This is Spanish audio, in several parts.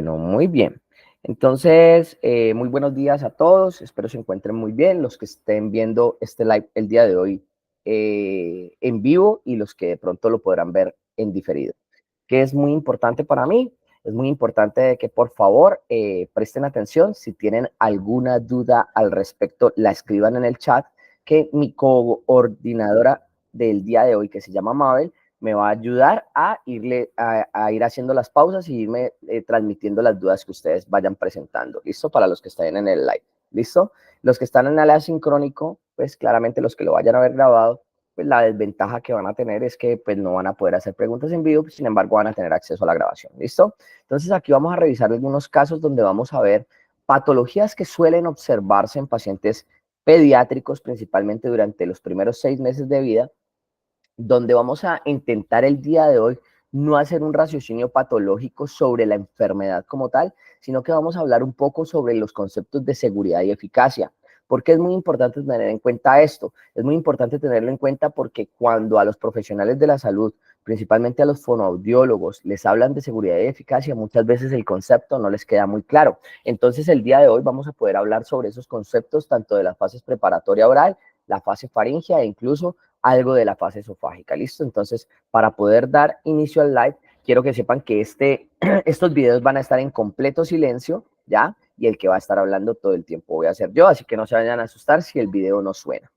Bueno, muy bien. Entonces, muy buenos días a todos. Espero se encuentren muy bien los que estén viendo este live el día de hoy en vivo y los que de pronto lo podrán ver en diferido. Que es muy importante para mí, es muy importante que por favor presten atención. Si tienen alguna duda al respecto, la escriban en el chat, que mi coordinadora del día de hoy, que se llama Mabel, me va a ayudar a ir haciendo las pausas y irme transmitiendo las dudas que ustedes vayan presentando. ¿Listo? Para los que estén en el live. ¿Listo? Los que están en el asincrónico, pues claramente los que lo vayan a ver grabado, pues la desventaja que van a tener es que pues no van a poder hacer preguntas en vivo, sin embargo van a tener acceso a la grabación. ¿Listo? Entonces aquí vamos a revisar algunos casos donde vamos a ver patologías que suelen observarse en pacientes pediátricos, principalmente durante los primeros 6 meses de vida, donde vamos a intentar el día de hoy no hacer un raciocinio patológico sobre la enfermedad como tal, sino que vamos a hablar un poco sobre los conceptos de seguridad y eficacia. ¿Por qué es muy importante tener en cuenta esto? Es muy importante tenerlo en cuenta porque cuando a los profesionales de la salud, principalmente a los fonoaudiólogos, les hablan de seguridad y eficacia, muchas veces el concepto no les queda muy claro. Entonces, el día de hoy vamos a poder hablar sobre esos conceptos, tanto de las fases preparatoria oral, la fase faríngea e incluso algo de la fase esofágica. ¿Listo? Entonces, para poder dar inicio al live, quiero que sepan que estos videos van a estar en completo silencio, ¿ya? Y el que va a estar hablando todo el tiempo voy a ser yo, así que no se vayan a asustar si el video no suena.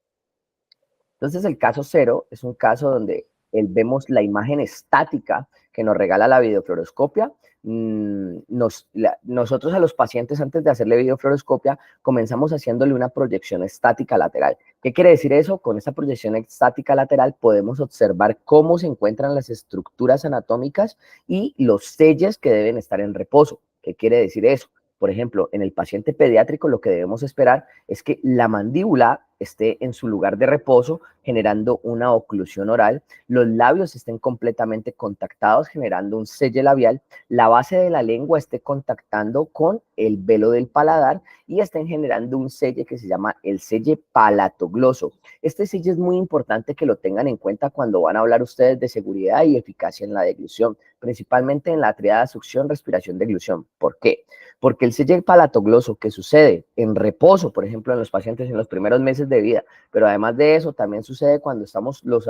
Entonces, el caso 0 es un caso donde vemos la imagen estática que nos regala la videofluoroscopia. Nosotros a los pacientes, antes de hacerle videofluoroscopia, comenzamos haciéndole una proyección estática lateral. ¿Qué quiere decir eso? Con esta proyección estática lateral podemos observar cómo se encuentran las estructuras anatómicas y los selles que deben estar en reposo. ¿Qué quiere decir eso? Por ejemplo, en el paciente pediátrico lo que debemos esperar es que la mandíbula esté en su lugar de reposo, generando una oclusión oral, los labios estén completamente contactados, generando un selle labial, la base de la lengua esté contactando con el velo del paladar y estén generando un selle que se llama el selle palatogloso. Este selle es muy importante que lo tengan en cuenta cuando van a hablar ustedes de seguridad y eficacia en la deglución, principalmente en la triada succión, respiración, deglución. ¿Por qué? Porque el selle palatogloso que sucede en reposo, por ejemplo, en los pacientes en los primeros meses de vida, pero además de eso también sucede cuando estamos los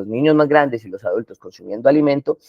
niños más grandes y los adultos consumiendo alimento,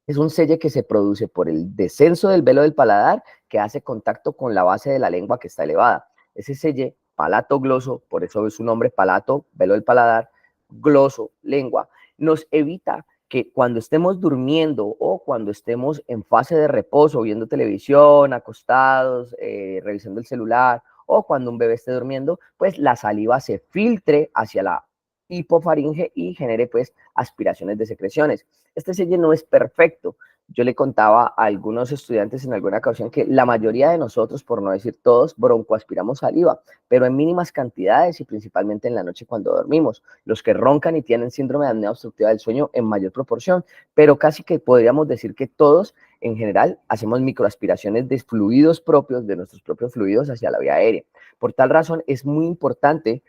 es un selle que se produce por el descenso del velo del paladar que hace contacto con la base de la lengua que está elevada. Ese selle palatogloso, por eso es su nombre, palato, velo del paladar, gloso, lengua, nos evita que cuando estemos durmiendo o cuando estemos en fase de reposo, viendo televisión, acostados, revisando el celular, o cuando un bebé esté durmiendo, pues la saliva se filtre hacia la hipofaringe y genere pues aspiraciones de secreciones. Este selle no es perfecto. Yo le contaba a algunos estudiantes en alguna ocasión que la mayoría de nosotros, por no decir todos, broncoaspiramos saliva, pero en mínimas cantidades y principalmente en la noche cuando dormimos. Los que roncan y tienen síndrome de apnea obstructiva del sueño en mayor proporción, pero casi que podríamos decir que todos en general hacemos microaspiraciones de fluidos propios, de nuestros propios fluidos hacia la vía aérea. Por tal razón es muy importante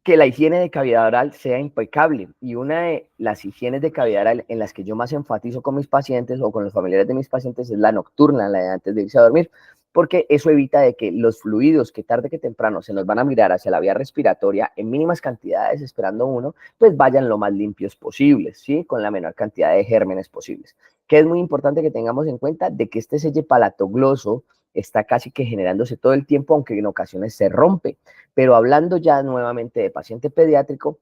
que la higiene de cavidad oral sea impecable, y una de las higienes de cavidad oral en las que yo más enfatizo con mis pacientes o con los familiares de mis pacientes es la nocturna, la de antes de irse a dormir, porque eso evita de que los fluidos que tarde que temprano se nos van a mirar hacia la vía respiratoria en mínimas cantidades esperando uno, pues vayan lo más limpios posibles, ¿sí? Con la menor cantidad de gérmenes posibles. Que es muy importante que tengamos en cuenta de que este selle palatogloso está casi que generándose todo el tiempo, aunque en ocasiones se rompe. Pero hablando ya nuevamente de paciente pediátrico,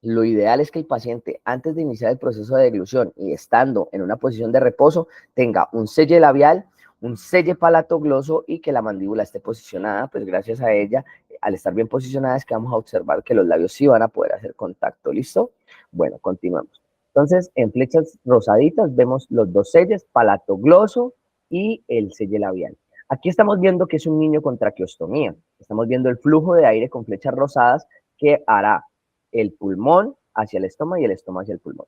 lo ideal es que el paciente, antes de iniciar el proceso de deglución y estando en una posición de reposo, tenga un selle labial, un selle palatogloso y que la mandíbula esté posicionada. Pues gracias a ella, al estar bien posicionada, es que vamos a observar que los labios sí van a poder hacer contacto. ¿Listo? Bueno, continuamos. Entonces, en flechas rosaditas vemos los dos selles, palatogloso y el selle labial. Aquí estamos viendo que es un niño con traqueostomía. Estamos viendo el flujo de aire con flechas rosadas que hará el pulmón hacia el estómago y el estómago hacia el pulmón.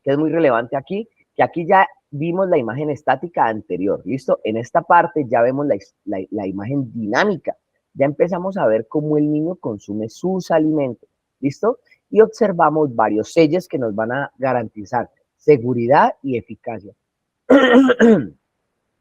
Que es muy relevante aquí, que aquí ya vimos la imagen estática anterior, ¿listo? En esta parte ya vemos la imagen dinámica. Ya empezamos a ver cómo el niño consume sus alimentos, ¿listo? Y observamos varios sellos que nos van a garantizar seguridad y eficacia.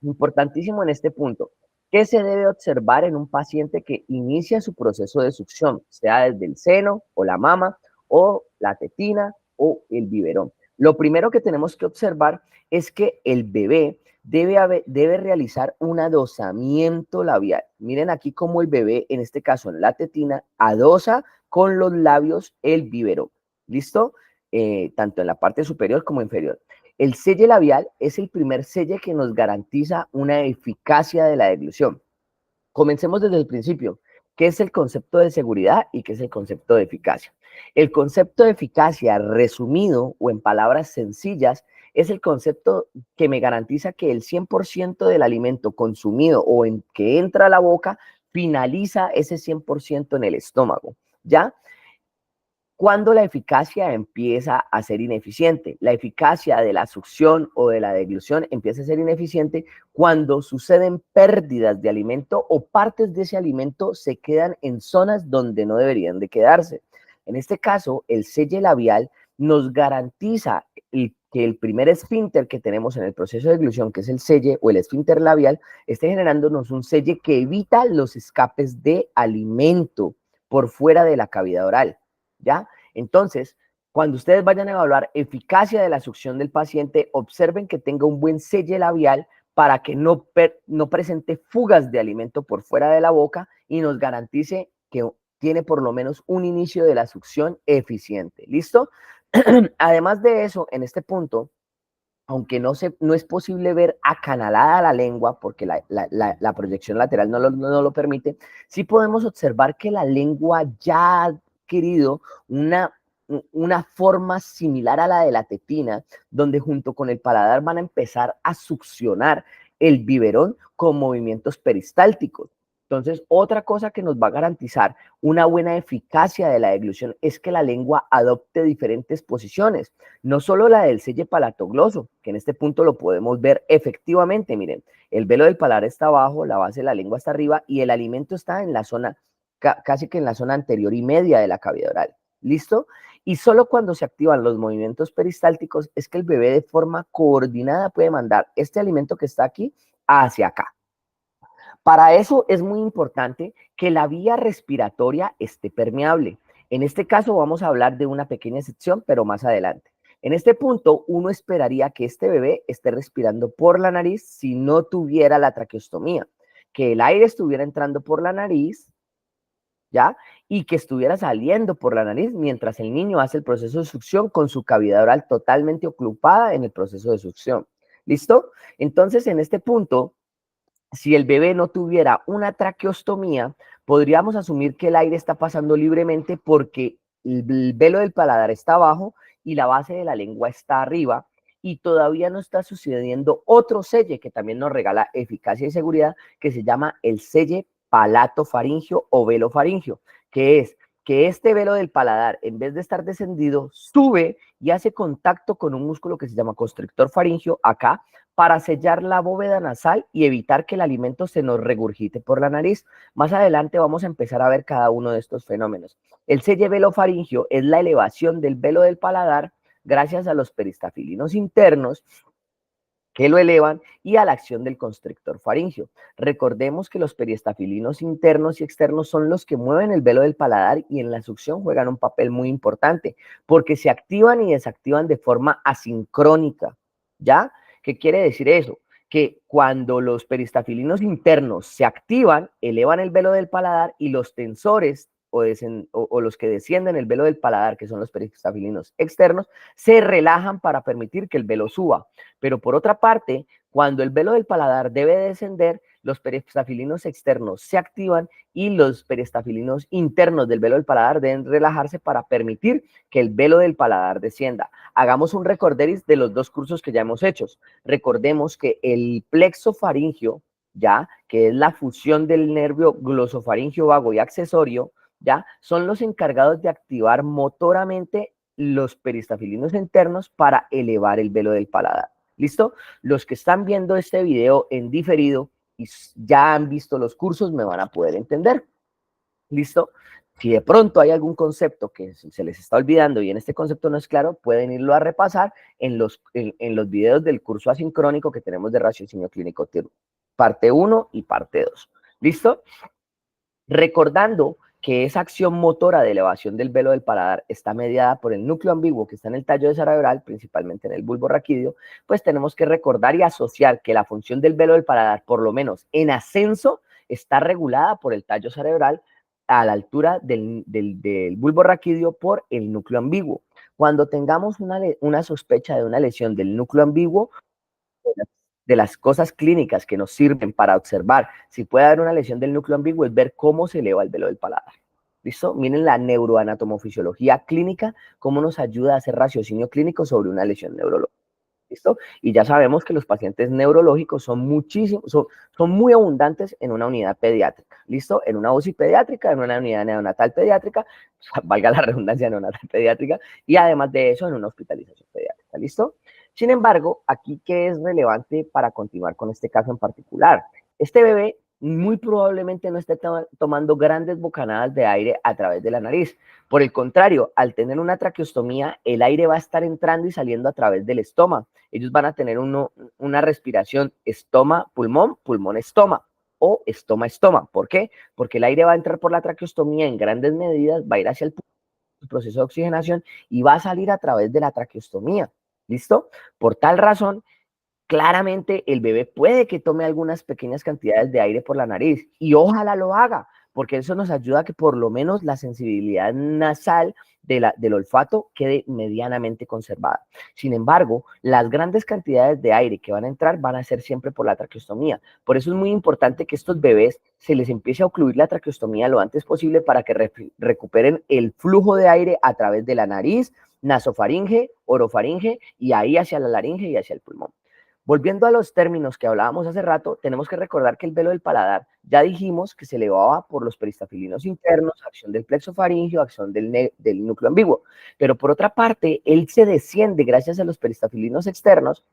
Importantísimo en este punto. ¿Qué se debe observar en un paciente que inicia su proceso de succión, sea desde el seno o la mama o la tetina o el biberón? Lo primero que tenemos que observar es que el bebé debe realizar un adosamiento labial. Miren aquí cómo el bebé, en este caso en la tetina, adosa con los labios el biberón. ¿Listo? Tanto en la parte superior como inferior. El selle labial es el primer selle que nos garantiza una eficacia de la deglución. Comencemos desde el principio. ¿Qué es el concepto de seguridad y qué es el concepto de eficacia? El concepto de eficacia, resumido o en palabras sencillas, es el concepto que me garantiza que el 100% del alimento consumido o en que entra a la boca finaliza ese 100% en el estómago, ¿ya? ¿Cuándo la eficacia empieza a ser ineficiente? La eficacia de la succión o de la deglución empieza a ser ineficiente cuando suceden pérdidas de alimento o partes de ese alimento se quedan en zonas donde no deberían de quedarse. En este caso, el selle labial nos garantiza que el primer esfínter que tenemos en el proceso de deglución, que es el selle o el esfínter labial, esté generándonos un selle que evita los escapes de alimento por fuera de la cavidad oral. ¿Ya? Entonces, cuando ustedes vayan a evaluar eficacia de la succión del paciente, observen que tenga un buen selle labial para que no presente fugas de alimento por fuera de la boca y nos garantice que tiene por lo menos un inicio de la succión eficiente. ¿Listo? Además de eso, en este punto, aunque no es posible ver acanalada la lengua, porque la proyección lateral no lo permite, sí podemos observar que la lengua ya ha adquirido una forma similar a la de la tetina, donde junto con el paladar van a empezar a succionar el biberón con movimientos peristálticos. Entonces, otra cosa que nos va a garantizar una buena eficacia de la deglución es que la lengua adopte diferentes posiciones, no solo la del selle palatogloso, que en este punto lo podemos ver efectivamente, miren, el velo del paladar está abajo, la base de la lengua está arriba y el alimento está en la zona, casi que en la zona anterior y media de la cavidad oral. ¿Listo? Y solo cuando se activan los movimientos peristálticos es que el bebé de forma coordinada puede mandar este alimento que está aquí hacia acá. Para eso es muy importante que la vía respiratoria esté permeable. En este caso vamos a hablar de una pequeña excepción, pero más adelante. En este punto, uno esperaría que este bebé esté respirando por la nariz si no tuviera la traqueostomía, que el aire estuviera entrando por la nariz, ¿ya? Y que estuviera saliendo por la nariz mientras el niño hace el proceso de succión con su cavidad oral totalmente ocupada en el proceso de succión. ¿Listo? Entonces, en este punto, si el bebé no tuviera una traqueostomía, podríamos asumir que el aire está pasando libremente porque el velo del paladar está abajo y la base de la lengua está arriba y todavía no está sucediendo otro selle que también nos regala eficacia y seguridad, que se llama el selle palatofaringio o velo faringio, que es que este velo del paladar, en vez de estar descendido, sube y hace contacto con un músculo que se llama constrictor faringio acá, para sellar la bóveda nasal y evitar que el alimento se nos regurgite por la nariz. Más adelante vamos a empezar a ver cada uno de estos fenómenos. El selle velofaringio es la elevación del velo del paladar gracias a los peristafilinos internos que lo elevan y a la acción del constrictor faringio. Recordemos que los peristafilinos internos y externos son los que mueven el velo del paladar y en la succión juegan un papel muy importante porque se activan y desactivan de forma asincrónica, ¿ya? ¿Qué quiere decir eso? Que cuando los peristafilinos internos se activan, elevan el velo del paladar y los tensores o los que descienden el velo del paladar, que son los peristafilinos externos, se relajan para permitir que el velo suba. Pero por otra parte, cuando el velo del paladar debe descender, los peristafilinos externos se activan y los peristafilinos internos del velo del paladar deben relajarse para permitir que el velo del paladar descienda. Hagamos un recorderis de los dos cursos que ya hemos hecho. Recordemos que el plexo faringio, ya, que es la fusión del nervio glosofaringio vago y accesorio, ya, son los encargados de activar motoramente los peristafilinos internos para elevar el velo del paladar. ¿Listo? Los que están viendo este video en diferido y ya han visto los cursos me van a poder entender. ¿Listo? Si de pronto hay algún concepto que se les está olvidando y en este concepto no es claro, pueden irlo a repasar en los videos del curso asincrónico que tenemos de raciocinio clínico, parte 1 y parte 2. ¿Listo? Recordando que esa acción motora de elevación del velo del paladar está mediada por el núcleo ambiguo que está en el tallo cerebral, principalmente en el bulbo raquídeo, pues tenemos que recordar y asociar que la función del velo del paladar, por lo menos en ascenso, está regulada por el tallo cerebral a la altura del bulbo raquídeo por el núcleo ambiguo. Cuando tengamos una sospecha de una lesión del núcleo ambiguo, de las cosas clínicas que nos sirven para observar si puede haber una lesión del núcleo ambiguo es ver cómo se eleva el velo del paladar. ¿Listo? Miren la neuroanatomofisiología clínica, cómo nos ayuda a hacer raciocinio clínico sobre una lesión neurológica. ¿Listo? Y ya sabemos que los pacientes neurológicos son son muy abundantes en una unidad pediátrica. ¿Listo? En una UCI pediátrica, en una unidad neonatal pediátrica, valga la redundancia, neonatal pediátrica, y además de eso en una hospitalización pediátrica. ¿Listo? Sin embargo, aquí, ¿qué es relevante para continuar con este caso en particular? Este bebé muy probablemente no esté tomando grandes bocanadas de aire a través de la nariz. Por el contrario, al tener una traqueostomía, el aire va a estar entrando y saliendo a través del estoma. Ellos van a tener una respiración estoma-pulmón, pulmón-estoma o estoma-estoma. ¿Por qué? Porque el aire va a entrar por la traqueostomía en grandes medidas, va a ir hacia el proceso de oxigenación y va a salir a través de la traqueostomía. ¿Listo? Por tal razón, claramente el bebé puede que tome algunas pequeñas cantidades de aire por la nariz y ojalá lo haga, porque eso nos ayuda a que por lo menos la sensibilidad nasal del olfato quede medianamente conservada. Sin embargo, las grandes cantidades de aire que van a entrar van a ser siempre por la traqueostomía. Por eso es muy importante que estos bebés se les empiece a ocluir la traqueostomía lo antes posible para que recuperen el flujo de aire a través de la nariz, nasofaringe, orofaringe y ahí hacia la laringe y hacia el pulmón. Volviendo a los términos que hablábamos hace rato, tenemos que recordar que el velo del paladar, ya dijimos que se elevaba por los peristafilinos internos, acción del plexo faríngeo, acción del núcleo ambiguo. Pero por otra parte, él se desciende gracias a los peristafilinos externos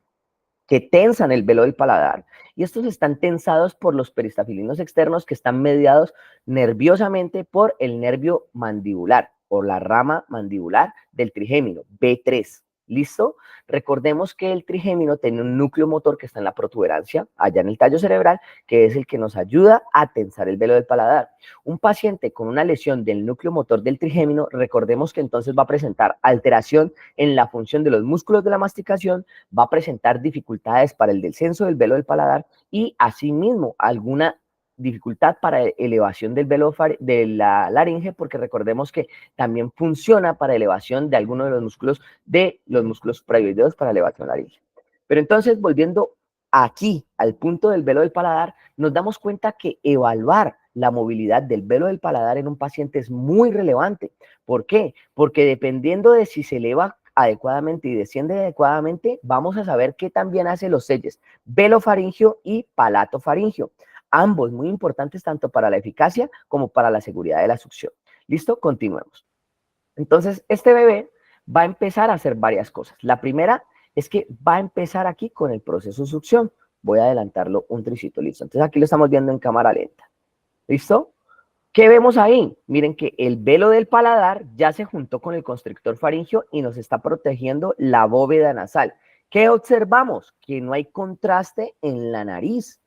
que tensan el velo del paladar. Y estos están tensados por los peristafilinos externos que están mediados nerviosamente por el nervio mandibular o la rama mandibular del trigémino, B3. ¿Listo? Recordemos que el trigémino tiene un núcleo motor que está en la protuberancia, allá en el tallo cerebral, que es el que nos ayuda a tensar el velo del paladar. Un paciente con una lesión del núcleo motor del trigémino, recordemos que entonces va a presentar alteración en la función de los músculos de la masticación, va a presentar dificultades para el descenso del velo del paladar y asimismo alguna dificultad para elevación del velo de la laringe, porque recordemos que también funciona para elevación de algunos de los músculos suprayoideos para elevación laringe. Pero entonces, volviendo aquí al punto del velo del paladar, nos damos cuenta que evaluar la movilidad del velo del paladar en un paciente es muy relevante. ¿Por qué? Porque dependiendo de si se eleva adecuadamente y desciende adecuadamente, vamos a saber qué también hace los selles velofaringio y palatofaringio. Ambos muy importantes tanto para la eficacia como para la seguridad de la succión. ¿Listo? Continuemos. Entonces, este bebé va a empezar a hacer varias cosas. La primera es que va a empezar aquí con el proceso de succión. Voy a adelantarlo un tricito, listo. Entonces, aquí lo estamos viendo en cámara lenta. ¿Listo? ¿Qué vemos ahí? Miren que el velo del paladar ya se juntó con el constrictor faríngeo y nos está protegiendo la bóveda nasal. ¿Qué observamos? Que no hay contraste en la nariz.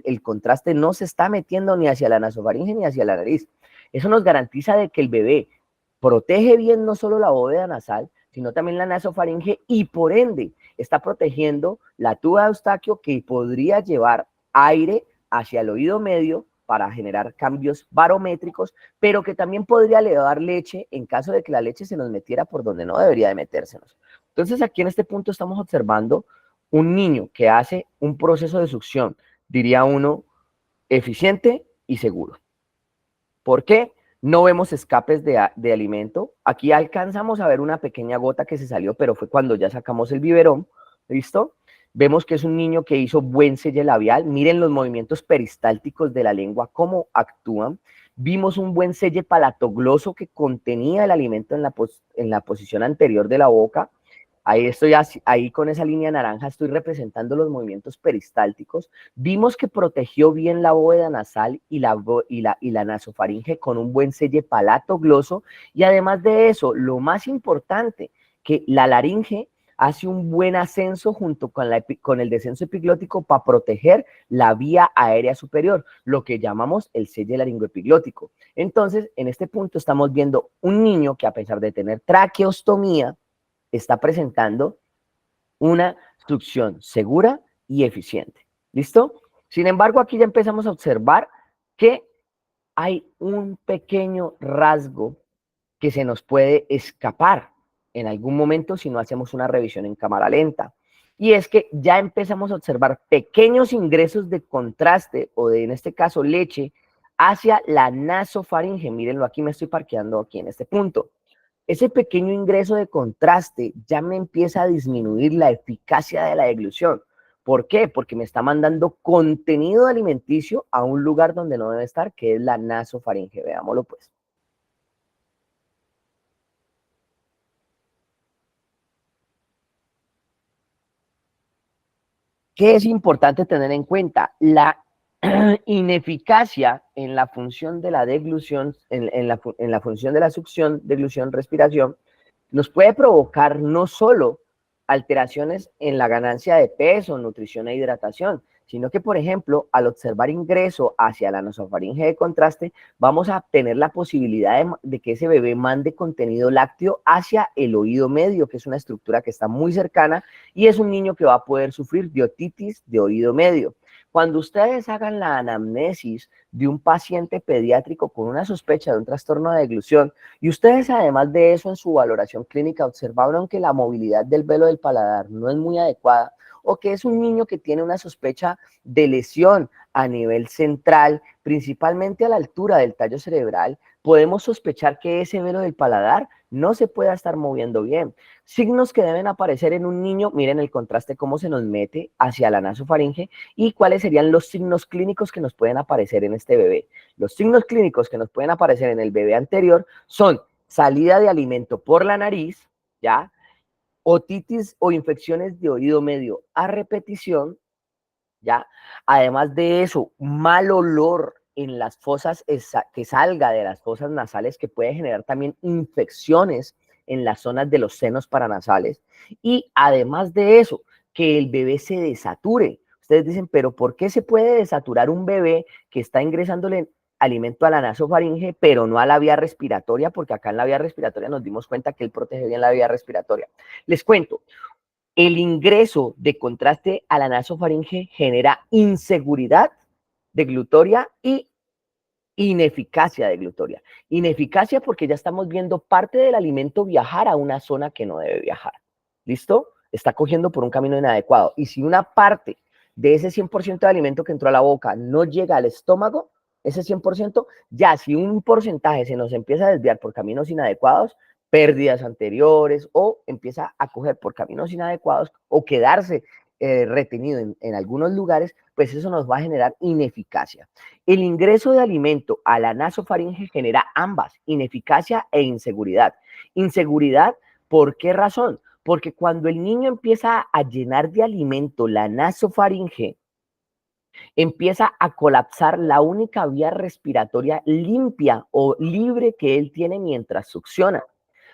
El contraste no se está metiendo ni hacia la nasofaringe ni hacia la nariz. Eso nos garantiza de que el bebé protege bien no solo la bóveda nasal, sino también la nasofaringe y por ende está protegiendo la tuba de Eustaquio que podría llevar aire hacia el oído medio para generar cambios barométricos, pero que también podría elevar leche en caso de que la leche se nos metiera por donde no debería de metérsenos. Entonces aquí en este punto estamos observando un niño que hace un proceso de succión, diría uno, eficiente y seguro. ¿Por qué? No vemos escapes de alimento. Aquí alcanzamos a ver una pequeña gota que se salió, pero fue cuando ya sacamos el biberón. ¿Listo? Vemos que es un niño que hizo buen selle labial. Miren los movimientos peristálticos de la lengua, cómo actúan. Vimos un buen selle palatogloso que contenía el alimento en la posición anterior de la boca. Ahí estoy, ahí con esa línea naranja estoy representando los movimientos peristálticos. Vimos que protegió bien la bóveda nasal y la nasofaringe con un buen selle palato-gloso. Y además de eso, lo más importante, que la laringe hace un buen ascenso junto con el descenso epiglótico para proteger la vía aérea superior, lo que llamamos el selle laringoepiglótico. Entonces, en este punto estamos viendo un niño que, a pesar de tener traqueostomía, está presentando una succión segura y eficiente. ¿Listo? Sin embargo, aquí ya empezamos a observar que hay un pequeño rasgo que se nos puede escapar en algún momento si no hacemos una revisión en cámara lenta. Y es que ya empezamos a observar pequeños ingresos de contraste o de, en este caso, leche hacia la nasofaringe. Mírenlo, aquí me estoy parqueando aquí en este punto. Ese pequeño ingreso de contraste ya me empieza a disminuir la eficacia de la deglución. ¿Por qué? Porque me está mandando contenido alimenticio a un lugar donde no debe estar, que es la nasofaringe. Veámoslo pues. ¿Qué es importante tener en cuenta? La ineficacia en la función de la deglución, en la función de la succión, deglución, respiración, nos puede provocar no solo alteraciones en la ganancia de peso, nutrición e hidratación, sino que, por ejemplo, al observar ingreso hacia la nasofaringe de contraste, vamos a tener la posibilidad de que ese bebé mande contenido lácteo hacia el oído medio, que es una estructura que está muy cercana, y es un niño que va a poder sufrir de otitis de oído medio. Cuando ustedes hagan la anamnesis de un paciente pediátrico con una sospecha de un trastorno de deglución, y ustedes, además de eso, en su valoración clínica observaron que la movilidad del velo del paladar no es muy adecuada, o que es un niño que tiene una sospecha de lesión a nivel central, principalmente a la altura del tallo cerebral, podemos sospechar que ese velo del paladar no se pueda estar moviendo bien. Signos que deben aparecer en un niño, miren el contraste cómo se nos mete hacia la nasofaringe, y cuáles serían los signos clínicos que nos pueden aparecer en este bebé. Los signos clínicos que nos pueden aparecer en el bebé anterior son salida de alimento por la nariz, ¿ya? Otitis o infecciones de oído medio a repetición, ¿ya? Además de eso, mal olor en las fosas, que salga de las fosas nasales, que puede generar también infecciones en las zonas de los senos paranasales. Y además de eso, que el bebé se desature. Ustedes dicen, pero ¿por qué se puede desaturar un bebé que está ingresándole alimento a la nasofaringe, pero no a la vía respiratoria? Porque acá en la vía respiratoria nos dimos cuenta que él protege bien la vía respiratoria. Les cuento, el ingreso de contraste a la nasofaringe genera inseguridad deglutoria y ineficacia deglutoria. Ineficacia porque ya estamos viendo parte del alimento viajar a una zona que no debe viajar. ¿Listo? Está cogiendo por un camino inadecuado. Y si una parte de ese 100% de alimento que entró a la boca no llega al estómago, ese 100%, ya si un porcentaje se nos empieza a desviar por caminos inadecuados, pérdidas anteriores, o empieza a coger por caminos inadecuados o quedarse retenido en algunos lugares, pues eso nos va a generar ineficacia. El ingreso de alimento a la nasofaringe genera ambas, ineficacia e inseguridad. Inseguridad, ¿por qué razón? Porque cuando el niño empieza a llenar de alimento la nasofaringe, empieza a colapsar la única vía respiratoria limpia o libre que él tiene mientras succiona.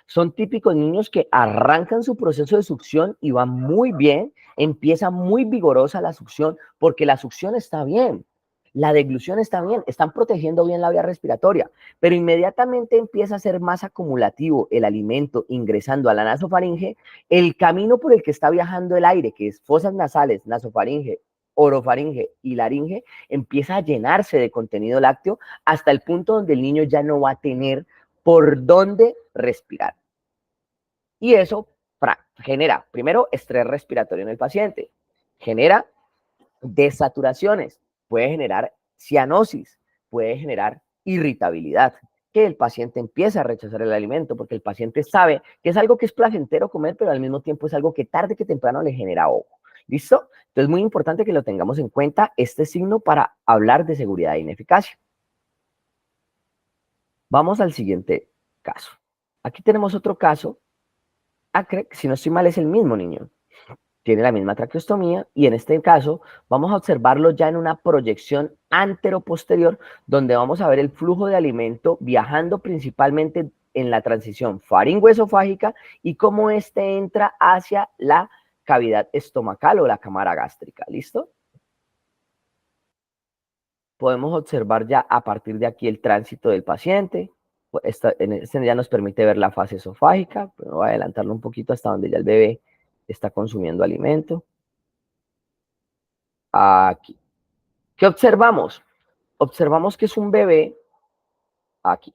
Son típicos niños que arrancan su proceso de succión y van muy bien, empieza muy vigorosa la succión porque la succión está bien, la deglución está bien, están protegiendo bien la vía respiratoria, pero inmediatamente empieza a ser más acumulativo el alimento ingresando a la nasofaringe, el camino por el que está viajando el aire, que es fosas nasales, nasofaringe, orofaringe y laringe, empieza a llenarse de contenido lácteo hasta el punto donde el niño ya no va a tener por dónde respirar. Y eso genera, primero, estrés respiratorio en el paciente, genera desaturaciones, puede generar cianosis, puede generar irritabilidad, que el paciente empieza a rechazar el alimento porque el paciente sabe que es algo que es placentero comer, pero al mismo tiempo es algo que tarde que temprano le genera ahogo. ¿Listo? Entonces es muy importante que lo tengamos en cuenta este signo para hablar de seguridad e ineficacia. Vamos al siguiente caso. Aquí tenemos otro caso. si no estoy mal, es el mismo niño. Tiene la misma traqueostomía y en este caso vamos a observarlo ya en una proyección anteroposterior donde vamos a ver el flujo de alimento viajando principalmente en la transición faringoesofágica y cómo este entra hacia la cavidad estomacal o la cámara gástrica. ¿Listo? Podemos observar ya a partir de aquí el tránsito del paciente. Este ya nos permite ver la fase esofágica, pero voy a adelantarlo un poquito hasta donde ya el bebé está consumiendo alimento. Aquí. ¿Qué observamos? Observamos que es un bebé, aquí,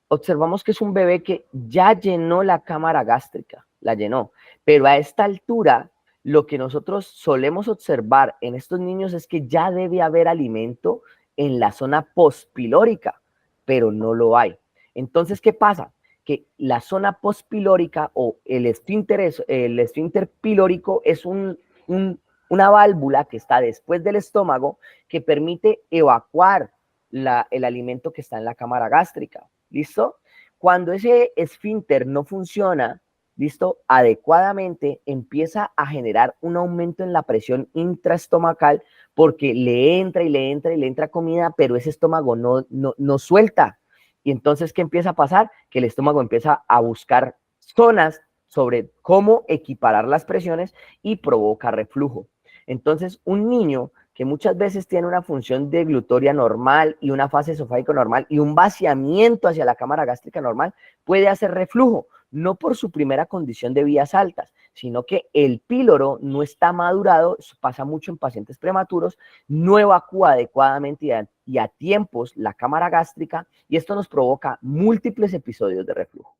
observamos que es un bebé que ya llenó la cámara gástrica, la llenó, pero a esta altura lo que nosotros solemos observar en estos niños es que ya debe haber alimento en la zona postpilórica, pero no lo hay. Entonces, ¿qué pasa? Que la zona postpilórica o el esfínter pilórico es una válvula que está después del estómago que permite evacuar el alimento que está en la cámara gástrica. ¿Listo? Cuando ese esfínter no funciona, ¿listo? Adecuadamente, empieza a generar un aumento en la presión intraestomacal porque le entra y le entra y le entra comida, pero ese estómago no suelta. Y entonces, ¿qué empieza a pasar? Que el estómago empieza a buscar zonas sobre cómo equiparar las presiones y provoca reflujo. Entonces, un niño que muchas veces tiene una función deglutoria normal y una fase esofágica normal y un vaciamiento hacia la cámara gástrica normal, puede hacer reflujo, no por su primera condición de vías altas, sino que el píloro no está madurado, eso pasa mucho en pacientes prematuros, no evacúa adecuadamente y a tiempos la cámara gástrica y esto nos provoca múltiples episodios de reflujo.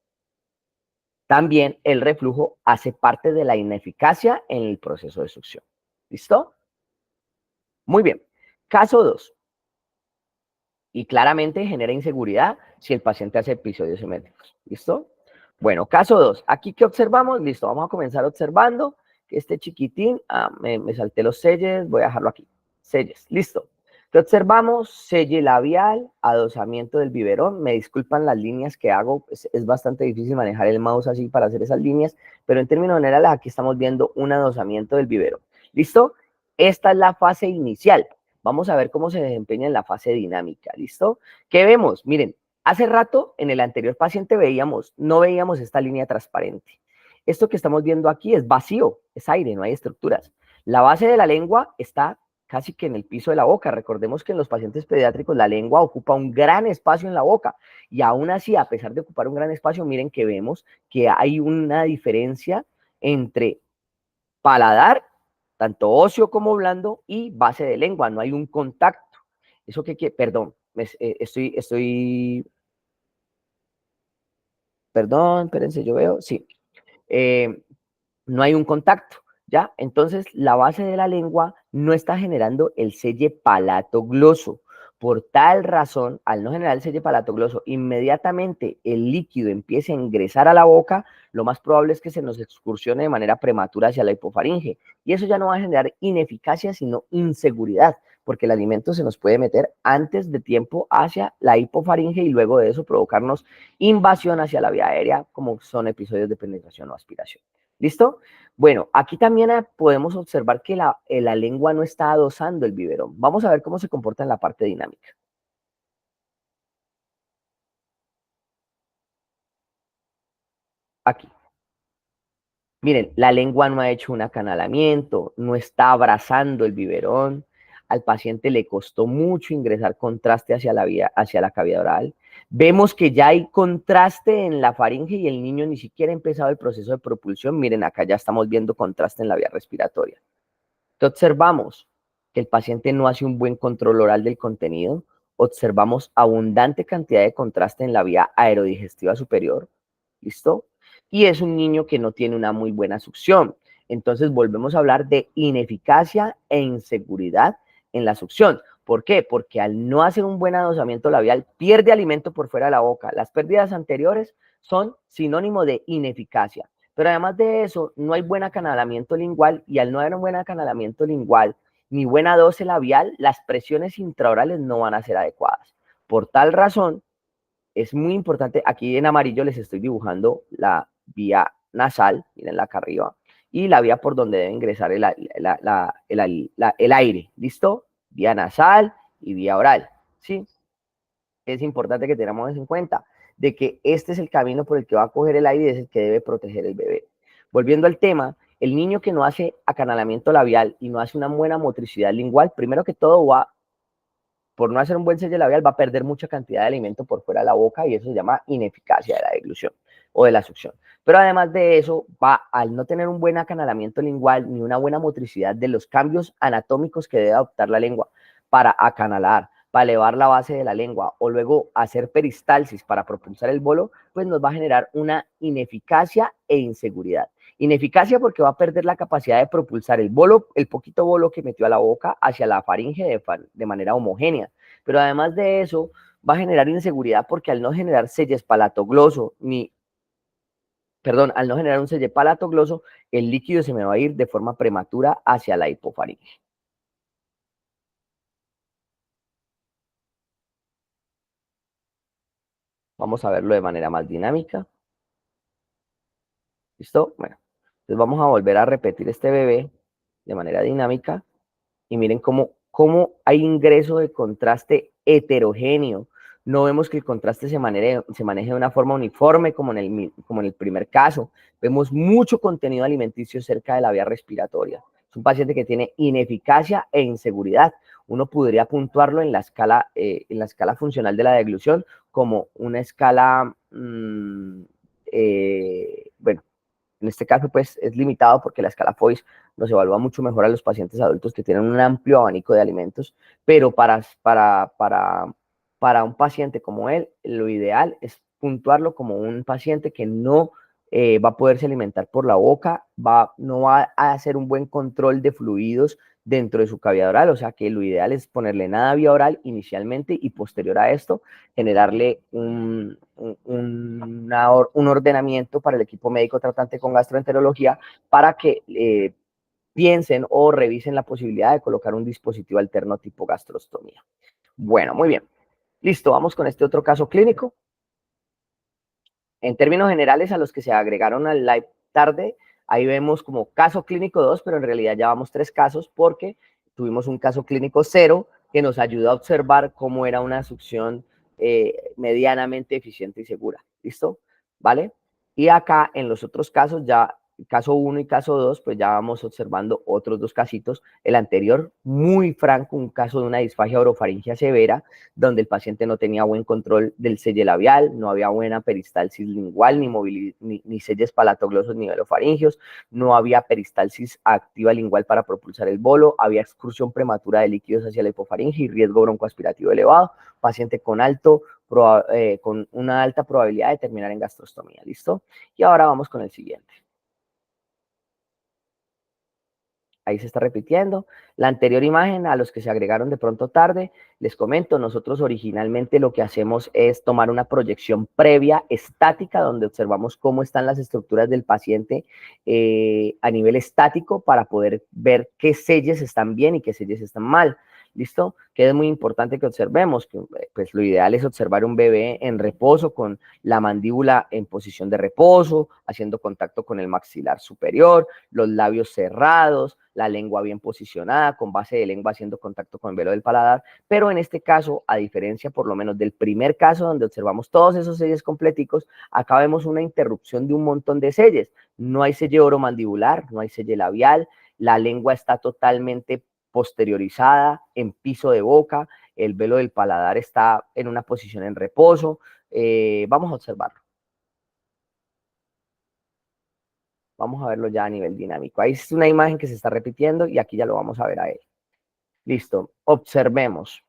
También el reflujo hace parte de la ineficacia en el proceso de succión. ¿Listo? Muy bien. Caso 2. Y claramente genera inseguridad si el paciente hace episodios simétricos. ¿Listo? Bueno, caso 2. Aquí, ¿qué observamos? Listo, vamos a comenzar observando que este chiquitín, me salté los selles, voy a dejarlo aquí. Selles, listo. ¿Qué observamos? Selle labial, adosamiento del biberón. Me disculpan las líneas que hago, es bastante difícil manejar el mouse así para hacer esas líneas, pero en términos generales aquí estamos viendo un adosamiento del biberón. ¿Listo? Esta es la fase inicial. Vamos a ver cómo se desempeña en la fase dinámica, ¿listo? ¿Qué vemos? Miren, hace rato en el anterior paciente no veíamos esta línea transparente. Esto que estamos viendo aquí es vacío, es aire, no hay estructuras. La base de la lengua está casi que en el piso de la boca. Recordemos que en los pacientes pediátricos la lengua ocupa un gran espacio en la boca y aún así, a pesar de ocupar un gran espacio, miren que vemos que hay una diferencia entre paladar, tanto óseo como blando, y base de lengua, no hay un contacto. Eso que, perdón, perdón, espérense, yo veo, sí, no hay un contacto, ¿ya? Entonces, la base de la lengua no está generando el selle palatogloso. Por tal razón, al no generar el selle palatogloso, inmediatamente el líquido empiece a ingresar a la boca, lo más probable es que se nos excursione de manera prematura hacia la hipofaringe. Y eso ya no va a generar ineficacia, sino inseguridad, porque el alimento se nos puede meter antes de tiempo hacia la hipofaringe y luego de eso provocarnos invasión hacia la vía aérea, como son episodios de penetración o aspiración. ¿Listo? Bueno, aquí también podemos observar que la lengua no está adosando el biberón. Vamos a ver cómo se comporta en la parte dinámica. Aquí. Miren, la lengua no ha hecho un acanalamiento, no está abrazando el biberón. Al paciente le costó mucho ingresar contraste hacia la cavidad oral. Vemos que ya hay contraste en la faringe y el niño ni siquiera ha empezado el proceso de propulsión. Miren, acá ya estamos viendo contraste en la vía respiratoria. ¿Qué observamos? Que el paciente no hace un buen control oral del contenido. Observamos abundante cantidad de contraste en la vía aerodigestiva superior. ¿Listo? Y es un niño que no tiene una muy buena succión. Entonces volvemos a hablar de ineficacia e inseguridad en la succión. ¿Por qué? Porque al no hacer un buen adosamiento labial, pierde alimento por fuera de la boca. Las pérdidas anteriores son sinónimo de ineficacia. Pero además de eso, no hay buen acanalamiento lingual y al no haber un buen acanalamiento lingual ni buena dosis labial, las presiones intraorales no van a ser adecuadas. Por tal razón, es muy importante, aquí en amarillo les estoy dibujando la vía nasal, mírenla acá arriba, y la vía por donde debe ingresar el aire, ¿listo? Vía nasal y vía oral, ¿sí? Es importante que tengamos en cuenta de que este es el camino por el que va a coger el aire y es el que debe proteger el bebé. Volviendo al tema, el niño que no hace acanalamiento labial y no hace una buena motricidad lingual, primero que todo va, por no hacer un buen sello labial, va a perder mucha cantidad de alimento por fuera de la boca y eso se llama ineficacia de la deglución o de la succión. Pero además de eso, va al no tener un buen acanalamiento lingual ni una buena motricidad de los cambios anatómicos que debe adoptar la lengua para acanalar, para elevar la base de la lengua o luego hacer peristalsis para propulsar el bolo, pues nos va a generar una ineficacia e inseguridad. Ineficacia porque va a perder la capacidad de propulsar el bolo, el poquito bolo que metió a la boca hacia la faringe de manera homogénea. Pero además de eso, va a generar inseguridad porque al no generar selles palatogloso ni perdón, al no generar un selle palatogloso, el líquido se me va a ir de forma prematura hacia la hipofaringe. Vamos a verlo de manera más dinámica. ¿Listo? Bueno, entonces vamos a volver a repetir este bebé de manera dinámica y miren cómo hay ingreso de contraste heterogéneo. No vemos que el contraste se maneje de una forma uniforme como en el primer caso. Vemos mucho contenido alimenticio cerca de la vía respiratoria. Es un paciente que tiene ineficacia e inseguridad. Uno podría puntuarlo en la escala funcional de la deglución como una escala, bueno, en este caso, pues es limitado porque la escala FOIS nos evalúa mucho mejor a los pacientes adultos que tienen un amplio abanico de alimentos, pero para un paciente como él, lo ideal es puntuarlo como un paciente que no va a poderse alimentar por la boca, no va a hacer un buen control de fluidos dentro de su cavidad oral, o sea que lo ideal es ponerle nada vía oral inicialmente y posterior a esto generarle un ordenamiento para el equipo médico tratante con gastroenterología para que piensen o revisen la posibilidad de colocar un dispositivo alterno tipo gastrostomía. Bueno, muy bien. Listo, vamos con este otro caso clínico. En términos generales, a los que se agregaron al live tarde, ahí vemos como caso clínico 2, pero en realidad ya vamos 3 casos porque tuvimos un caso clínico 0 que nos ayuda a observar cómo era una succión medianamente eficiente y segura. ¿Listo? ¿Vale? Y acá en los otros casos ya caso 1 y caso 2, pues ya vamos observando otros 2 casitos. El anterior, muy franco, un caso de una disfagia orofaringia severa, donde el paciente no tenía buen control del selle labial, no había buena peristalsis lingual, ni selles palatoglosos ni velofaringios, no había peristalsis activa lingual para propulsar el bolo, había excursión prematura de líquidos hacia la hipofaringe y riesgo broncoaspirativo elevado, paciente con una alta probabilidad de terminar en gastrostomía. ¿Listo? Y ahora vamos con el siguiente. Ahí se está repitiendo. La anterior imagen, a los que se agregaron de pronto tarde, les comento, nosotros originalmente lo que hacemos es tomar una proyección previa estática donde observamos cómo están las estructuras del paciente a nivel estático para poder ver qué selles están bien y qué selles están mal. ¿Listo? Que es muy importante que observemos, que pues lo ideal es observar un bebé en reposo con la mandíbula en posición de reposo, haciendo contacto con el maxilar superior, los labios cerrados, la lengua bien posicionada, con base de lengua haciendo contacto con el velo del paladar, pero en este caso, a diferencia por lo menos del primer caso donde observamos todos esos selles completicos, acá vemos una interrupción de un montón de selles. No hay selle oromandibular, no hay selle labial, la lengua está totalmente posteriorizada, en piso de boca, el velo del paladar está en una posición en reposo. Vamos a observarlo. Vamos a verlo ya a nivel dinámico. Ahí es una imagen que se está repitiendo y aquí ya lo vamos a ver a él. Listo. Observemos.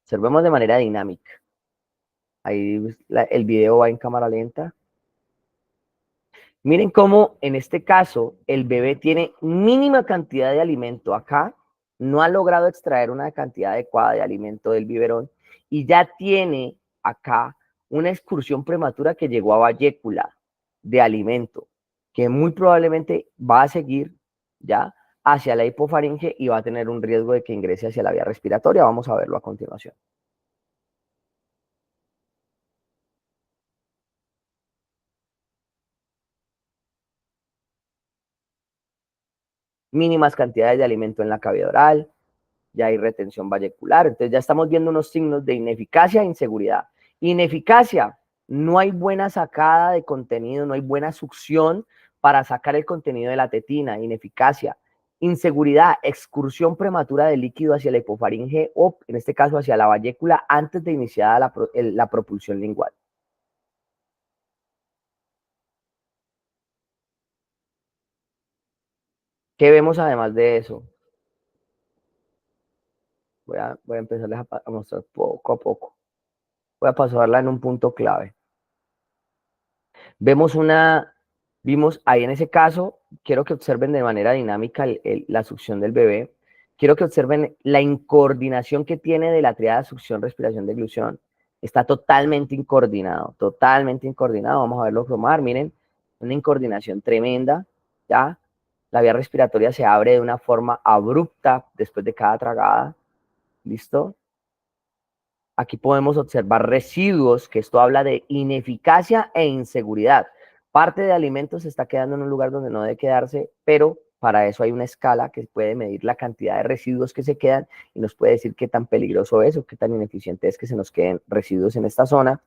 Observemos de manera dinámica. Ahí el video va en cámara lenta. Miren cómo en este caso el bebé tiene mínima cantidad de alimento acá, no ha logrado extraer una cantidad adecuada de alimento del biberón y ya tiene acá una excursión prematura que llegó a vallécula de alimento, que muy probablemente va a seguir ya hacia la hipofaringe y va a tener un riesgo de que ingrese hacia la vía respiratoria. Vamos a verlo a continuación. mínimas cantidades de alimento en la cavidad oral, ya hay retención vallecular. Entonces ya estamos viendo unos signos de ineficacia e inseguridad. Ineficacia, no hay buena sacada de contenido, no hay buena succión para sacar el contenido de la tetina, ineficacia. Inseguridad, excursión prematura de líquido hacia la hipofaringe o, en este caso, hacia la vallécula antes de iniciar la propulsión lingual. ¿Qué vemos además de eso? Voy a empezarles a mostrar poco a poco. Voy a pasarla en un punto clave. Vimos ahí en ese caso, quiero que observen de manera dinámica la succión del bebé. Quiero que observen la incoordinación que tiene de la triada succión, respiración, deglución. Está totalmente incoordinado, totalmente incoordinado. Vamos a verlo cromar, miren, una incoordinación tremenda, ¿ya? La vía respiratoria se abre de una forma abrupta después de cada tragada, ¿listo? Aquí podemos observar residuos, que esto habla de ineficacia e inseguridad. Parte de alimentos se está quedando en un lugar donde no debe quedarse, pero para eso hay una escala que puede medir la cantidad de residuos que se quedan y nos puede decir qué tan peligroso es o qué tan ineficiente es que se nos queden residuos en esta zona.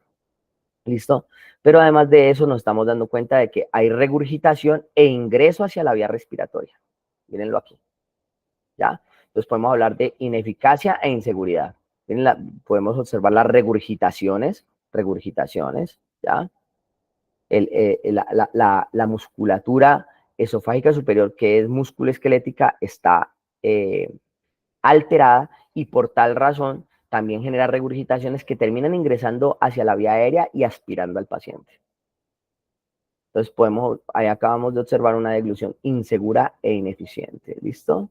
¿Listo? Pero además de eso nos estamos dando cuenta de que hay regurgitación e ingreso hacia la vía respiratoria. Mírenlo aquí. ¿Ya? Entonces podemos hablar de ineficacia e inseguridad. Podemos observar las regurgitaciones, ¿ya? La musculatura esofágica superior, que es musculoesquelética, está alterada y por tal razón también genera regurgitaciones que terminan ingresando hacia la vía aérea y aspirando al paciente. Entonces ahí acabamos de observar una deglución insegura e ineficiente. ¿Listo?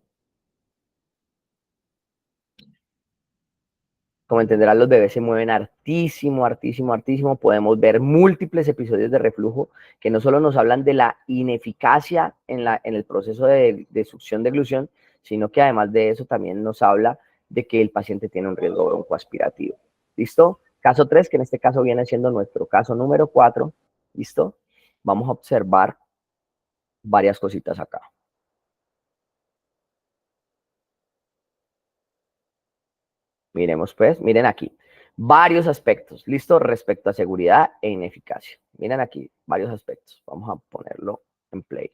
Como entenderán, los bebés se mueven hartísimo, hartísimo, hartísimo. Podemos ver múltiples episodios de reflujo que no solo nos hablan de la ineficacia en el proceso de succión de glución, sino que además de eso también nos habla de que el paciente tiene un riesgo broncoaspirativo. ¿Listo? Caso 3, que en este caso viene siendo nuestro caso número 4. ¿Listo? Vamos a observar varias cositas acá. Miremos pues, miren aquí, varios aspectos, ¿listo? Respecto a seguridad e ineficacia. Miren aquí, varios aspectos. Vamos a ponerlo en play.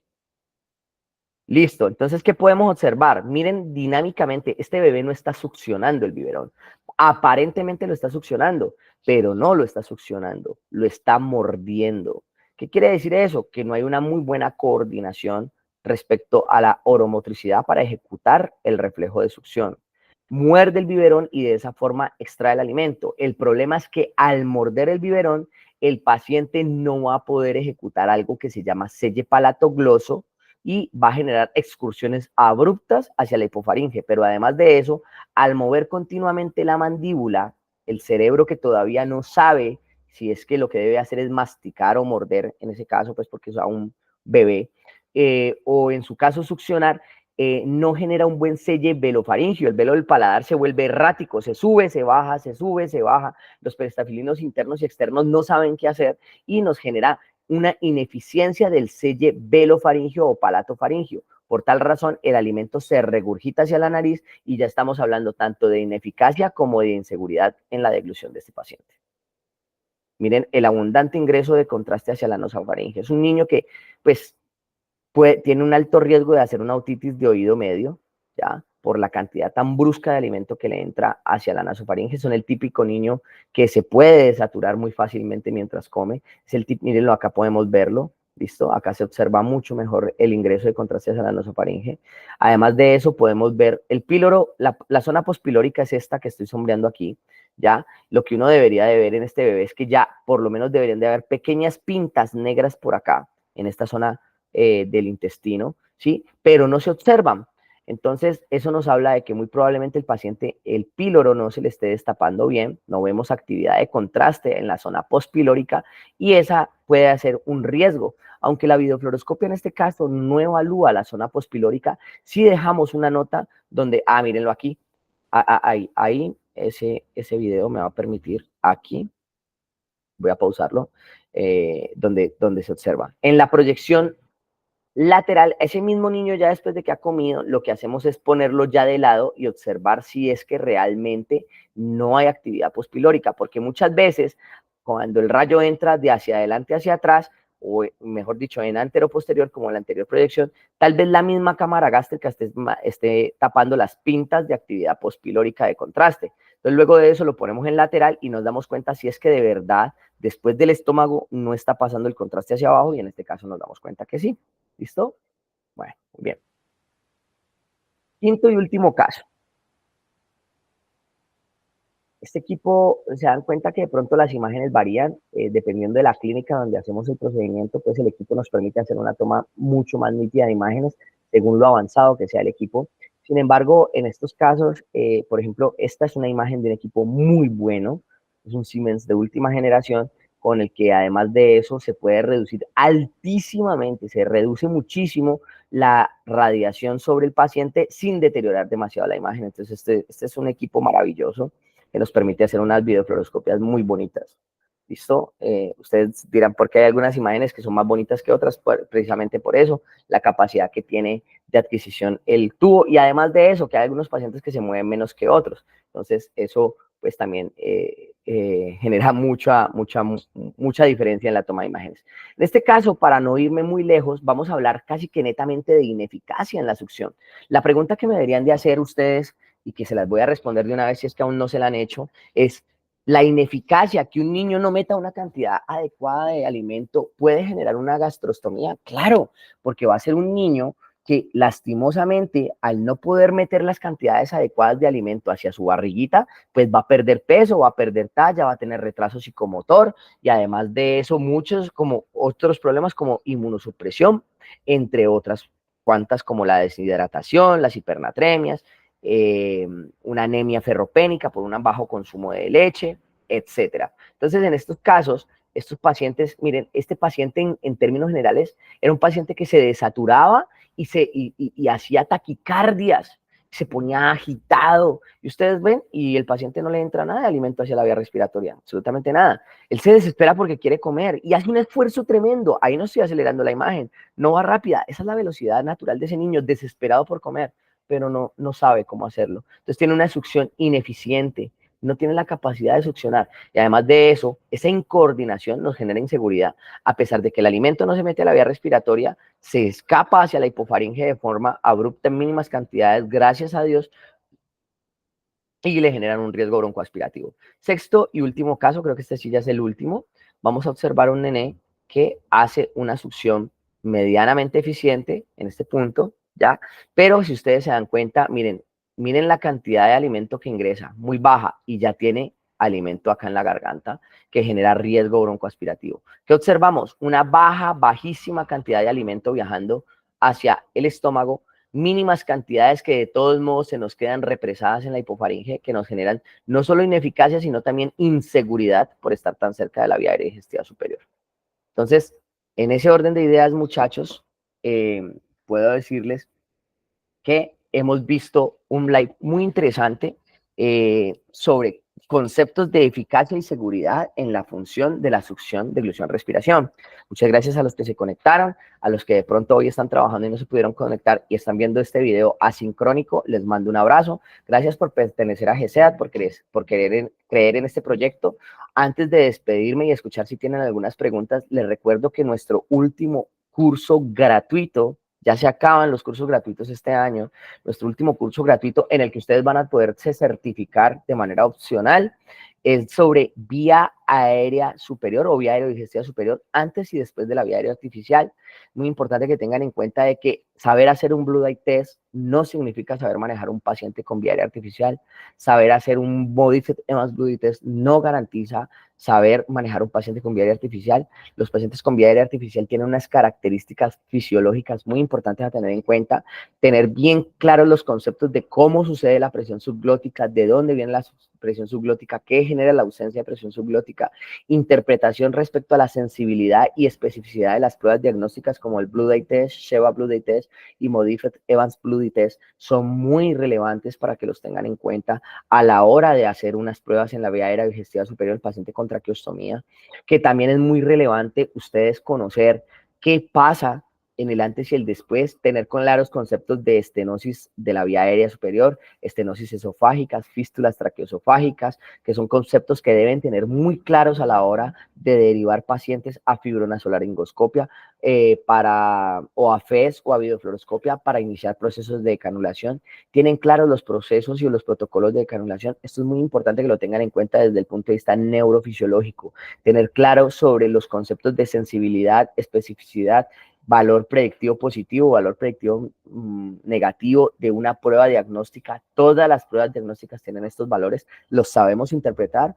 Listo, entonces, ¿qué podemos observar? Miren dinámicamente, este bebé no está succionando el biberón. Aparentemente lo está succionando, pero no lo está succionando, lo está mordiendo. ¿Qué quiere decir eso? Que no hay una muy buena coordinación respecto a la oromotricidad para ejecutar el reflejo de succión. Muerde el biberón y de esa forma extrae el alimento. El problema es que al morder el biberón, el paciente no va a poder ejecutar algo que se llama selle palatogloso, y va a generar excursiones abruptas hacia la hipofaringe. Pero además de eso, al mover continuamente la mandíbula, el cerebro que todavía no sabe si es que lo que debe hacer es masticar o morder, en ese caso, pues porque es a un bebé, o en su caso succionar, no genera un buen selle velofaringio. El velo del paladar se vuelve errático, se sube, se baja, se sube, se baja. Los peristafilinos internos y externos no saben qué hacer y nos genera una ineficiencia del selle velofaringio o palatofaringio. Por tal razón, el alimento se regurgita hacia la nariz y ya estamos hablando tanto de ineficacia como de inseguridad en la deglución de este paciente. Miren el abundante ingreso de contraste hacia la nasofaringe. Es un niño que, pues, tiene un alto riesgo de hacer una otitis de oído medio, ¿ya? Por la cantidad tan brusca de alimento que le entra hacia la nasofaringe. Son el típico niño que se puede desaturar muy fácilmente mientras come. Mírenlo, acá podemos verlo, ¿listo? Acá se observa mucho mejor el ingreso de contraste hacia la nasofaringe. Además de eso, podemos ver el píloro, la zona pospilórica es esta que estoy sombreando aquí, ¿ya? Lo que uno debería de ver en este bebé es que ya por lo menos deberían de haber pequeñas pintas negras por acá, en esta zona del intestino, ¿sí? Pero no se observan. Entonces, eso nos habla de que muy probablemente el paciente, el píloro no se le esté destapando bien, no vemos actividad de contraste en la zona postpilórica y esa puede ser un riesgo. Aunque la videofluoroscopia en este caso no evalúa la zona postpilórica, sí dejamos una nota donde, mírenlo aquí, ahí ese video me va a permitir aquí, voy a pausarlo, donde se observa. En la proyección Lateral, ese mismo niño ya después de que ha comido, lo que hacemos es ponerlo ya de lado y observar si es que realmente no hay actividad postpilórica, porque muchas veces cuando el rayo entra de hacia adelante hacia atrás, o mejor dicho, en antero posterior, como en la anterior proyección, tal vez la misma cámara gástrica esté tapando las pintas de actividad postpilórica de contraste. Entonces luego de eso lo ponemos en lateral y nos damos cuenta si es que de verdad después del estómago no está pasando el contraste hacia abajo, y en este caso nos damos cuenta que sí. ¿Listo? Bueno, muy bien. Quinto y último caso. Este equipo, se dan cuenta que de pronto las imágenes varían, dependiendo de la clínica donde hacemos el procedimiento, pues el equipo nos permite hacer una toma mucho más nítida de imágenes según lo avanzado que sea el equipo. Sin embargo, en estos casos, por ejemplo, esta es una imagen de un equipo muy bueno, es un Siemens de última generación, con el que además de eso se puede reducir altísimamente, se reduce muchísimo la radiación sobre el paciente sin deteriorar demasiado la imagen. Entonces, este es un equipo maravilloso que nos permite hacer unas videofluoroscopias muy bonitas. ¿Listo? Ustedes dirán, ¿por qué hay algunas imágenes que son más bonitas que otras? Precisamente por eso, la capacidad que tiene de adquisición el tubo, y además de eso, que hay algunos pacientes que se mueven menos que otros. Entonces, eso pues también genera mucha diferencia en la toma de imágenes. En este caso, para no irme muy lejos, vamos a hablar casi que netamente de ineficacia en la succión. La pregunta que me deberían de hacer ustedes, y que se las voy a responder de una vez si es que aún no se la han hecho, es: la ineficacia, que un niño no meta una cantidad adecuada de alimento, ¿puede generar una gastrostomía? Claro, porque va a ser un niño que lastimosamente, al no poder meter las cantidades adecuadas de alimento hacia su barriguita, pues va a perder peso, va a perder talla, va a tener retraso psicomotor, y además de eso muchos como otros problemas como inmunosupresión, entre otras cuantas, como la deshidratación, las hipernatremias, una anemia ferropénica por un bajo consumo de leche, etcétera. Entonces, en estos casos, estos pacientes, miren, este paciente en términos generales era un paciente que se desaturaba y hacía taquicardias, se ponía agitado, y ustedes ven, y el paciente no le entra nada de alimento hacia la vía respiratoria, absolutamente nada. Él se desespera porque quiere comer y hace un esfuerzo tremendo. Ahí no estoy acelerando la imagen, no va rápida, esa es la velocidad natural de ese niño desesperado por comer, pero no sabe cómo hacerlo. Entonces tiene una succión ineficiente, no tiene la capacidad de succionar. Y además de eso, esa incoordinación nos genera inseguridad. A pesar de que el alimento no se mete a la vía respiratoria, se escapa hacia la hipofaringe de forma abrupta en mínimas cantidades, gracias a Dios, y le generan un riesgo broncoaspirativo. Sexto y último caso, creo que este sí ya es el último. Vamos a observar un nené que hace una succión medianamente eficiente en este punto, ¿ya? Pero si ustedes se dan cuenta, miren la cantidad de alimento que ingresa, muy baja, y ya tiene alimento acá en la garganta, que genera riesgo broncoaspirativo. ¿Qué observamos? Una bajísima cantidad de alimento viajando hacia el estómago, mínimas cantidades que de todos modos se nos quedan represadas en la hipofaringe, que nos generan no solo ineficacia, sino también inseguridad por estar tan cerca de la vía aérea digestiva superior. Entonces, en ese orden de ideas, muchachos, puedo decirles que hemos visto un live muy interesante sobre conceptos de eficacia y seguridad en la función de la succión de glusión-respiración. Muchas gracias a los que se conectaron, a los que de pronto hoy están trabajando y no se pudieron conectar y están viendo este video asincrónico. Les mando un abrazo. Gracias por pertenecer a GESEAD, por creer en este proyecto. Antes de despedirme y escuchar si tienen algunas preguntas, les recuerdo que nuestro último curso gratuito, ya se acaban los cursos gratuitos este año, nuestro último curso gratuito en el que ustedes van a poderse certificar de manera opcional es sobre vía aérea superior o vía aerodigestiva superior antes y después de la vía aérea artificial. Muy importante que tengan en cuenta de que saber hacer un Blue Dye Test no significa saber manejar un paciente con vía aérea artificial. Saber hacer un Body Fat Evans Blue Dye Test no garantiza saber manejar un paciente con vía aérea artificial. Los pacientes con vía aérea artificial tienen unas características fisiológicas muy importantes a tener en cuenta, tener bien claros los conceptos de cómo sucede la presión subglótica, de dónde viene la presión subglótica, qué genera la ausencia de presión subglótica, interpretación respecto a la sensibilidad y especificidad de las pruebas diagnósticas como el Blue Dye Test, Sheva Blue Dye Test y Modified Evans Blue Dye Test son muy relevantes para que los tengan en cuenta a la hora de hacer unas pruebas en la vía aérea digestiva superior del paciente con traqueostomía, que también es muy relevante ustedes conocer qué pasa en el antes y el después, tener claros conceptos de estenosis de la vía aérea superior, estenosis esofágicas, fístulas traqueosofágicas, que son conceptos que deben tener muy claros a la hora de derivar pacientes a fibronasolaringoscopia o a FES o a videofluoroscopia para iniciar procesos de canulación. Tienen claros los procesos y los protocolos de canulación. Esto es muy importante que lo tengan en cuenta desde el punto de vista neurofisiológico. Tener claro sobre los conceptos de sensibilidad, especificidad, valor predictivo positivo, valor predictivo negativo de una prueba diagnóstica. Todas las pruebas diagnósticas tienen estos valores, los sabemos interpretar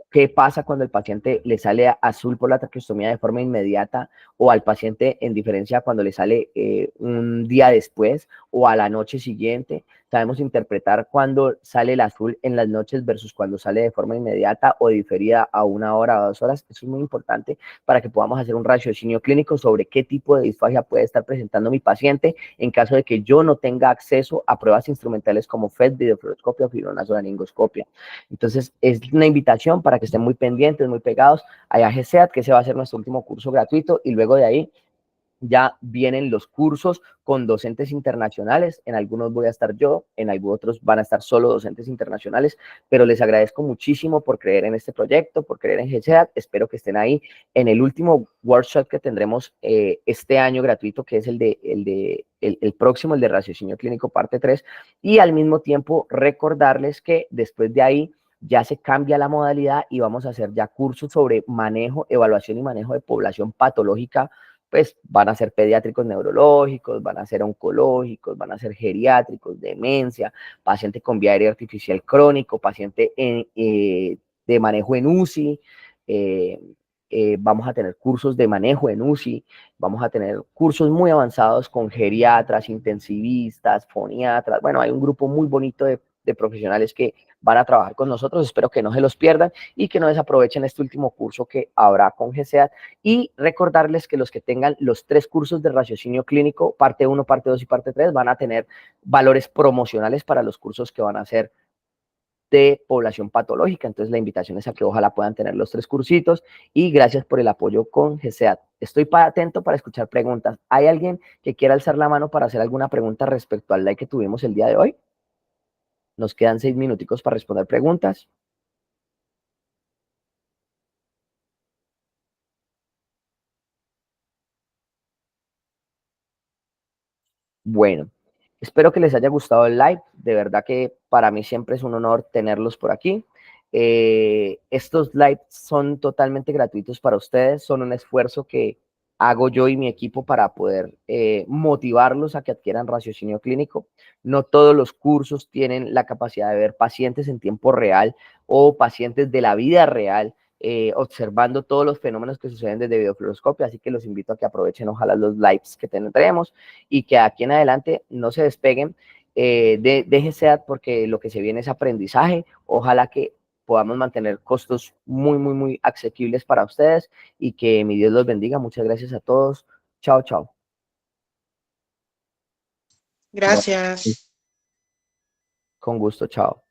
qué pasa cuando el paciente le sale azul por la traqueostomía de forma inmediata o al paciente en diferencia cuando le sale un día después o a la noche siguiente. Sabemos interpretar cuando sale el azul en las noches versus cuando sale de forma inmediata o diferida a 1 hora o 2 horas. Eso es muy importante para que podamos hacer un raciocinio clínico sobre qué tipo de disfagia puede estar presentando mi paciente en caso de que yo no tenga acceso a pruebas instrumentales como FET, videofluoroscopia o fibronasolaringoscopia. Entonces, es una invitación para que estén muy pendientes, muy pegados a GCEAD, que ese va a ser nuestro último curso gratuito, y luego de ahí ya vienen los cursos con docentes internacionales. En algunos voy a estar yo, en algunos otros van a estar solo docentes internacionales, pero les agradezco muchísimo por creer en este proyecto, por creer en GCEAD. Espero que estén ahí en el último workshop que tendremos este año gratuito, que es el próximo, el de raciocinio clínico parte 3, y al mismo tiempo recordarles que después de ahí ya se cambia la modalidad y vamos a hacer ya cursos sobre manejo, evaluación y manejo de población patológica. Pues van a ser pediátricos neurológicos, van a ser oncológicos, van a ser geriátricos, demencia, paciente con vía aérea artificial crónico, paciente de manejo en UCI, eh, vamos a tener cursos de manejo en UCI, vamos a tener cursos muy avanzados con geriatras, intensivistas, foniatras. Bueno, hay un grupo muy bonito de profesionales que van a trabajar con nosotros. Espero que no se los pierdan y que no desaprovechen este último curso que habrá con GCEAD. Y recordarles que los que tengan los 3 cursos de raciocinio clínico, parte 1, parte 2 y parte 3, van a tener valores promocionales para los cursos que van a ser de población patológica. Entonces la invitación es a que ojalá puedan tener los 3 cursitos y gracias por el apoyo con GCEAD. Estoy atento para escuchar preguntas. ¿Hay alguien que quiera alzar la mano para hacer alguna pregunta respecto al live que tuvimos el día de hoy? Nos quedan 6 minuticos para responder preguntas. Bueno, espero que les haya gustado el live. De verdad que para mí siempre es un honor tenerlos por aquí. Estos lives son totalmente gratuitos para ustedes. Son un esfuerzo que hago yo y mi equipo para poder motivarlos a que adquieran raciocinio clínico. No todos los cursos tienen la capacidad de ver pacientes en tiempo real o pacientes de la vida real observando todos los fenómenos que suceden desde videofluoroscopia, así que los invito a que aprovechen ojalá los lives que tendremos y que aquí en adelante no se despeguen de GCEAD porque lo que se viene es aprendizaje. Ojalá que podamos mantener costos muy, muy, muy asequibles para ustedes y que mi Dios los bendiga. Muchas gracias a todos. Chao, chao. Bueno, Gracias. con gusto, chao.